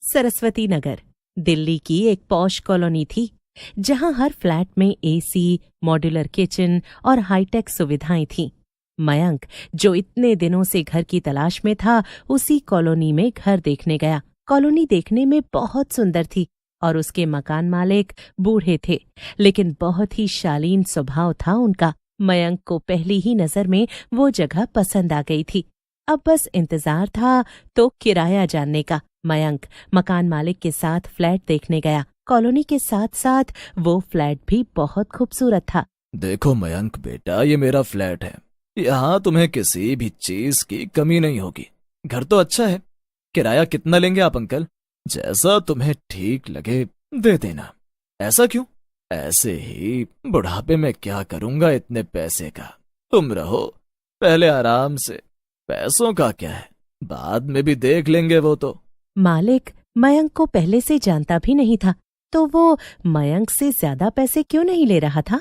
सरस्वती नगर दिल्ली की एक posh colony थी, जहां हर फ्लैट में एसी, मॉड्यूलर किचन और हाईटेक सुविधाएं थीं। मयंक, जो इतने दिनों से घर की तलाश में था, उसी कॉलोनी में घर देखने गया। कॉलोनी देखने में बहुत सुंदर थी और उसके मकान मालिक बूढ़े थे, लेकिन बहुत ही शालीन स्वभाव था उनका। मयंक को पहली ही नजर में वो जगह पसंद आ गई थी। अब बस इंतजार था तो किराया जानने का। मयंक मकान मालिक के साथ फ्लैट देखने गया। कॉलोनी के साथ साथ वो फ्लैट भी बहुत खूबसूरत था। देखो मयंक बेटा, ये मेरा फ्लैट है। यहाँ तुम्हें किसी भी चीज की कमी नहीं होगी। घर तो अच्छा है। किराया कितना लेंगे आप अंकल? जैसा तुम्हें ठीक लगे दे देना। ऐसा क्यों? ऐसे ही बुढ़ापे में क्या करूंगा इतने पैसे का। तुम रहो पहले आराम से। पैसों का क्या है, बाद में भी देख लेंगे वो तो। मालिक मयंक को पहले से जानता भी नहीं था, तो वो मयंक से ज्यादा पैसे क्यों नहीं ले रहा था?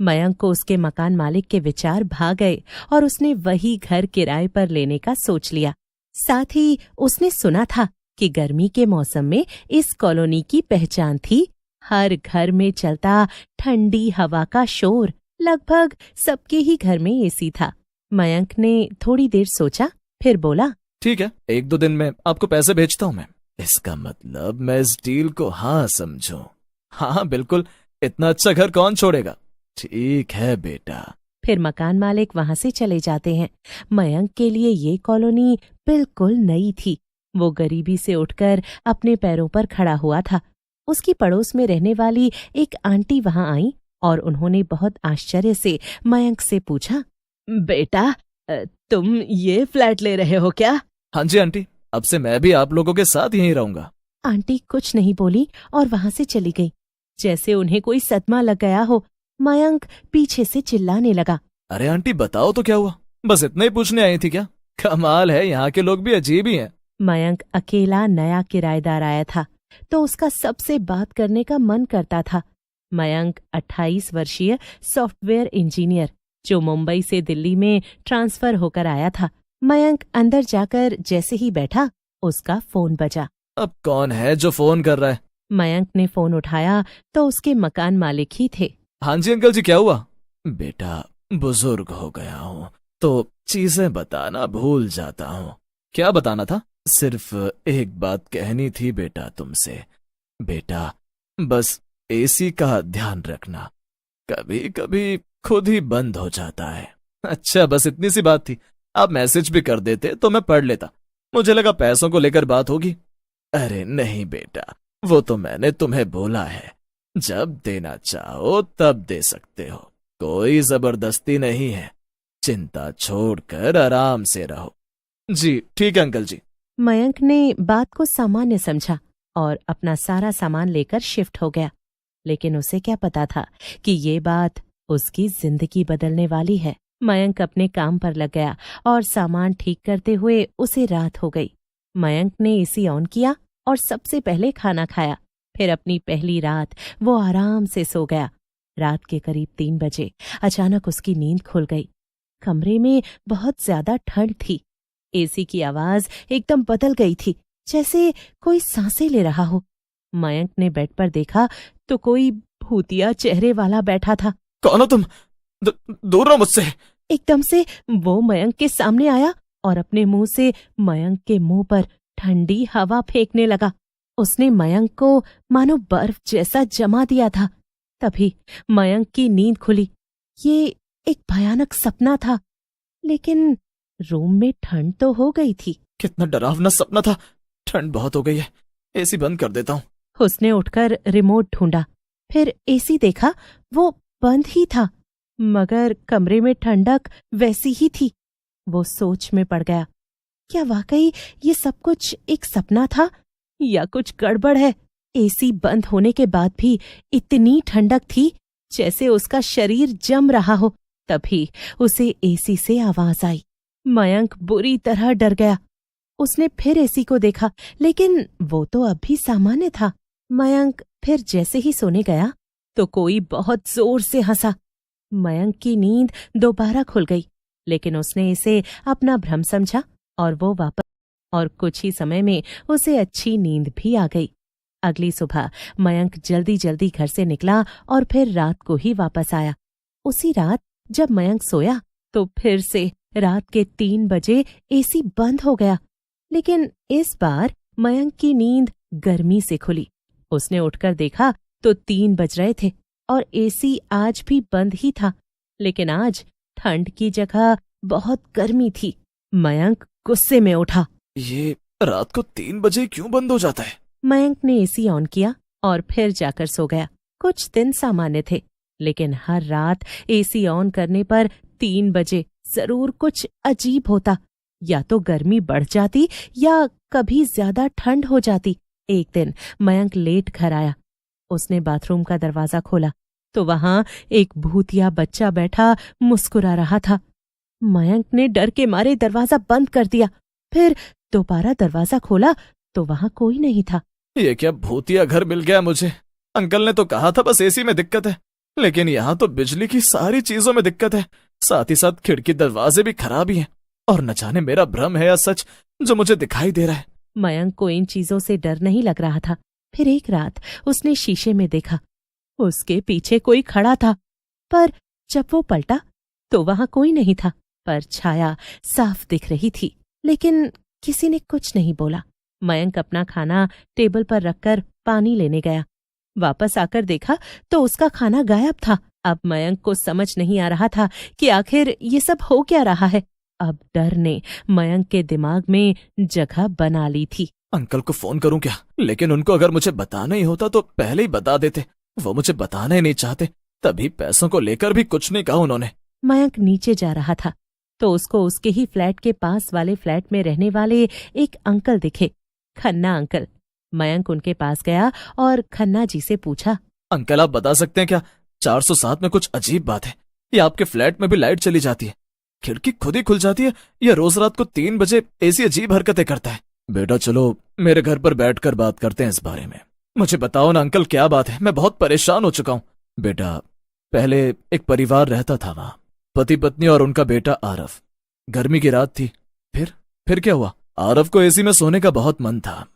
मयंक को उसके मकान मालिक के विचार भा गए और उसने वही घर किराए पर लेने का सोच लिया। साथ ही उसने सुना था कि गर्मी के मौसम में इस कॉलोनी की पहचान थी हर घर में चलता ठंडी हवा का शोर। लगभग सबके ही घर में एसी था। मयंक ने थोड़ी देर सोचा, फिर बोला, ठीक है, 1-2 दिन में आपको पैसे भेजता हूं मैं। इसका मतलब मैं इस डील को हाँ समझूं। हाँ बिल्कुल, इतना अच्छा घर कौन छोड़ेगा। ठीक है बेटा। फिर मकान मालिक वहां से चले जाते हैं। मयंक के लिए ये कॉलोनी बिल्कुल नई थी। वो गरीबी से उठकर अपने पैरों पर खड़ा हुआ था। उसकी पड़ोस में रहने वाली एक आंटी वहां आई और उन्होंने बहुत आश्चर्य से मयंक से पूछा, बेटा, तुम ये फ्लैट ले रहे हो क्या? हाँ जी आंटी, अब से मैं भी आप लोगों के साथ यहीं रहूंगा। आंटी कुछ नहीं बोली और वहां से चली गई। जैसे उन्हें कोई सदमा लग गया हो, मयंक पीछे से चिल्लाने लगा, अरे आंटी बताओ तो क्या हुआ? बस इतना ही पूछने आई थी क्या? कमाल है, यहाँ के लोग भी अजीब ही हैं। मयंक अकेला नया किराएदार आया था, तो उसका सबसे बात करने का मन करता था। मयंक 28 वर्षीय सॉफ्टवेयर इंजीनियर, जो मुंबई से दिल्ली में ट्रांसफर होकर आया था। मयंक अंदर जाकर जैसे ही बैठा, उसका फोन बजा। अब कौन है जो फोन कर रहा है? मयंक ने फोन उठाया तो उसके मकान मालिक ही थे। हाँ जी अंकल जी, क्या हुआ? बेटा, बुजुर्ग हो गया हूँ तो चीजें बताना भूल जाता हूँ। क्या बताना था? सिर्फ एक बात कहनी थी बेटा तुमसे। बेटा, बस एसी का ध्यान रखना, कभी कभी खुद ही बंद हो जाता है। अच्छा, बस इतनी सी बात थी। आप मैसेज भी कर देते तो मैं पढ़ लेता। मुझे लगा पैसों को लेकर बात होगी। अरे नहीं बेटा, वो तो मैंने तुम्हें बोला है, जब देना चाहो तब दे सकते हो। कोई जबरदस्ती नहीं है। चिंता छोड़कर आराम से रहो। जी ठीक है अंकल जी। मयंक ने बात को सामान्य समझा और अपना सारा सामान लेकर शिफ्ट हो गया। लेकिन उसे क्या पता था कि ये बात उसकी जिंदगी बदलने वाली है। मयंक अपने काम पर लग गया और सामान ठीक करते हुए उसे रात हो गई। मयंक ने एसी ऑन किया और सबसे पहले खाना खाया। फिर अपनी पहली रात वो आराम से सो गया। रात के करीब 3 बजे अचानक उसकी नींद खुल गई। कमरे में बहुत ज्यादा ठंड थी। एसी की आवाज एकदम बदल गई थी, जैसे कोई सांसें ले रहा हो। मयंक ने बेड पर देखा तो कोई भूतिया चेहरे वाला बैठा था। कौन हो तुम? दूर रहो मुझसे। एकदम से वो मयंक के सामने आया और अपने मुंह से मयंक के मुंह पर ठंडी हवा फेंकने लगा। उसने मयंक को मानो बर्फ जैसा जमा दिया था। तभी मयंक की नींद खुली। ये एक भयानक सपना था, लेकिन रूम में ठंड तो हो गई थी। कितना डरावना सपना था। ठंड बहुत हो गई है, एसी बंद कर देता हूँ। उसने उठकर रिमोट ढूंढा, फिर एसी देखा, वो बंद ही था, मगर कमरे में ठंडक वैसी ही थी। वो सोच में पड़ गया, क्या वाकई ये सब कुछ एक सपना था या कुछ गड़बड़ है? एसी बंद होने के बाद भी इतनी ठंडक थी जैसे उसका शरीर जम रहा हो। तभी उसे एसी से आवाज आई। मयंक बुरी तरह डर गया। उसने फिर एसी को देखा, लेकिन वो तो अब भी सामान्य था। मयंक फिर जैसे ही सोने गया तो कोई बहुत जोर से हंसा। मयंक की नींद दोबारा खुल गई, लेकिन उसने इसे अपना भ्रम समझा और वो वापस और कुछ ही समय में उसे अच्छी नींद भी आ गई। अगली सुबह मयंक जल्दी जल्दी घर से निकला और फिर रात को ही वापस आया। उसी रात जब मयंक सोया तो फिर से रात के 3 बजे एसी बंद हो गया। लेकिन इस बार मयंक की नींद गर्मी से खुली। उसने उठकर देखा तो 3 बज रहे थे और एसी आज भी बंद ही था, लेकिन आज ठंड की जगह बहुत गर्मी थी। मयंक गुस्से में उठा। ये रात को 3 बजे क्यों बंद हो जाता है? मयंक ने एसी ऑन किया और फिर जाकर सो गया। कुछ दिन सामान्य थे, लेकिन हर रात एसी ऑन करने पर 3 बजे जरूर कुछ अजीब होता। या तो गर्मी बढ़ जाती या कभी ज्यादा ठंड हो जाती। एक दिन मयंक लेट घर आया। उसने बाथरूम का दरवाजा खोला तो वहां एक भूतिया बच्चा बैठा मुस्कुरा रहा था। मयंक ने डर के मारे दरवाजा बंद कर दिया। फिर दोबारा दरवाजा खोला तो वहां कोई नहीं था। ये क्या भूतिया घर मिल गया मुझे? अंकल ने तो कहा था बस एसी में दिक्कत है, लेकिन यहाँ तो बिजली की सारी चीजों में दिक्कत है। साथ ही साथ खिड़की दरवाजे भी खराब ही हैं। और न जाने मेरा भ्रम है या सच जो मुझे दिखाई दे रहा है। मयंक को इन चीजों से डर नहीं लग रहा था। फिर एक रात उसने शीशे में देखा, उसके पीछे कोई खड़ा था, पर जब वो पलटा तो वहां कोई नहीं था, पर छाया साफ दिख रही थी। लेकिन किसी ने कुछ नहीं बोला। मयंक अपना खाना टेबल पर रखकर पानी लेने गया। वापस आकर देखा तो उसका खाना गायब था। अब मयंक को समझ नहीं आ रहा था कि आखिर ये सब हो क्या रहा है। अब डर ने मयंक के दिमाग में जगह बना ली थी। अंकल को फोन करूं क्या? लेकिन उनको अगर मुझे बताना ही होता तो पहले ही बता देते। वो मुझे बताना ही नहीं चाहते, तभी पैसों को लेकर भी कुछ नहीं कहा उन्होंने। मयंक नीचे जा रहा था तो उसको उसके ही फ्लैट के पास वाले फ्लैट में रहने वाले एक अंकल दिखे, खन्ना अंकल। मयंक उनके पास गया और खन्ना जी से पूछा, अंकल आप बता सकते हैं क्या 407 में कुछ अजीब बात है? या आपके फ्लैट में भी लाइट चली जाती है, खिड़की खुद ही खुल जाती है, या रोज रात को 3 बजे ऐसी अजीब हरकतें करता है? बेटा चलो मेरे घर पर बैठकर बात करते हैं इस बारे में। मुझे बताओ ना अंकल क्या बात है, मैं बहुत परेशान हो चुका हूँ। बेटा पहले एक परिवार रहता था वहां, पति पत्नी और उनका बेटा आरव। गर्मी की रात थी। फिर क्या हुआ? आरव को एसी में सोने का बहुत मन था,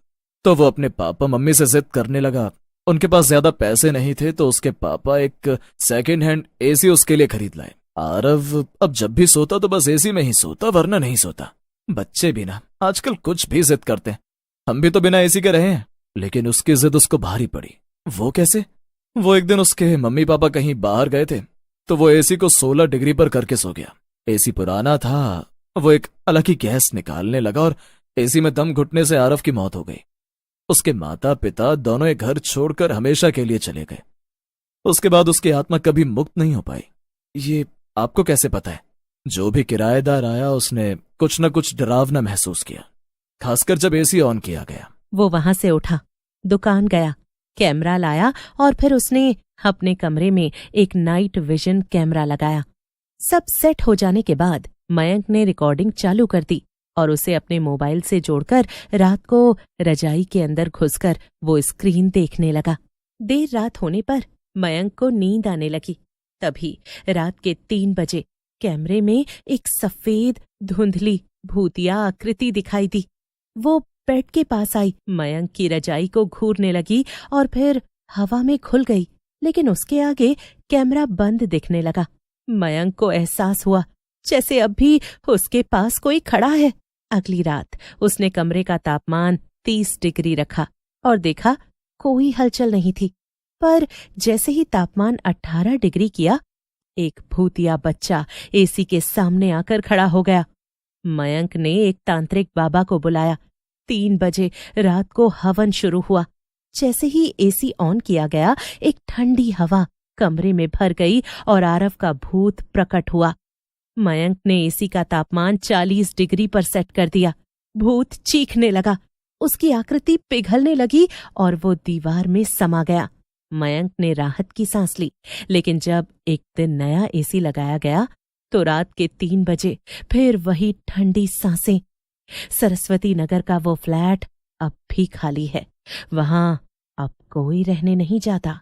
तो वो अपने पापा मम्मी से जिद करने लगा। उनके पास ज्यादा पैसे नहीं थे तो उसके पापा एक सेकेंड हैंड एसी उसके लिए खरीद लाए। आरव अब जब भी सोता तो बस एसी में ही सोता, वरना नहीं सोता। बच्चे भी ना आजकल कुछ भी जिद करते हैं। हम भी तो बिना एसी के रहे हैं, लेकिन उसकी जिद उसको भारी पड़ी। वो कैसे? वो एक दिन उसके मम्मी पापा कहीं बाहर गए थे तो वो एसी को 16 डिग्री पर करके सो गया। एसी पुराना था, वो एक अलग ही गैस निकालने लगा और एसी में दम घुटने से आरव की मौत हो गई। उसके माता पिता दोनों एक घर छोड़कर हमेशा के लिए चले गए। उसके बाद उसकी आत्मा कभी मुक्त नहीं हो पाई। ये आपको कैसे पता है? जो भी किराएदार आया उसने कुछ न कुछ डरावना महसूस किया, खासकर जब एसी ऑन किया गया। वो वहां से उठा, दुकान गया, कैमरा लाया और फिर उसने अपने कमरे में एक नाइट विजन कैमरा लगाया। सब सेट हो जाने के बाद मयंक ने रिकॉर्डिंग चालू कर दी और उसे अपने मोबाइल से जोड़कर रात को रजाई के अंदर घुसकर वो स्क्रीन देखने लगा। देर रात होने पर मयंक को नींद आने लगी। तभी रात के 3 बजे कैमरे में एक सफेद धुंधली भूतिया आकृति दिखाई दी। वो बेड के पास आई, मयंक की रजाई को घूरने लगी और फिर हवा में खुल गई, लेकिन उसके आगे कैमरा बंद दिखने लगा। मयंक को एहसास हुआ जैसे अब भी उसके पास कोई खड़ा है। अगली रात उसने कमरे का तापमान 30 डिग्री रखा और देखा कोई हलचल नहीं थी, पर जैसे ही तापमान 18 डिग्री किया, एक भूतिया बच्चा एसी के सामने आकर खड़ा हो गया। मयंक ने एक तांत्रिक बाबा को बुलाया। 3 बजे रात को हवन शुरू हुआ। जैसे ही एसी ऑन किया गया, एक ठंडी हवा कमरे में भर गई और आरव का भूत प्रकट हुआ। मयंक ने एसी का तापमान 40 डिग्री पर सेट कर दिया। भूत चीखने लगा, उसकी आकृति पिघलने लगी और वो दीवार में समा गया। मयंक ने राहत की सांस ली, लेकिन जब एक दिन नया एसी लगाया गया तो रात के 3 बजे फिर वही ठंडी सांसें। सरस्वती नगर का वो फ्लैट अब भी खाली है, वहां अब कोई रहने नहीं जाता।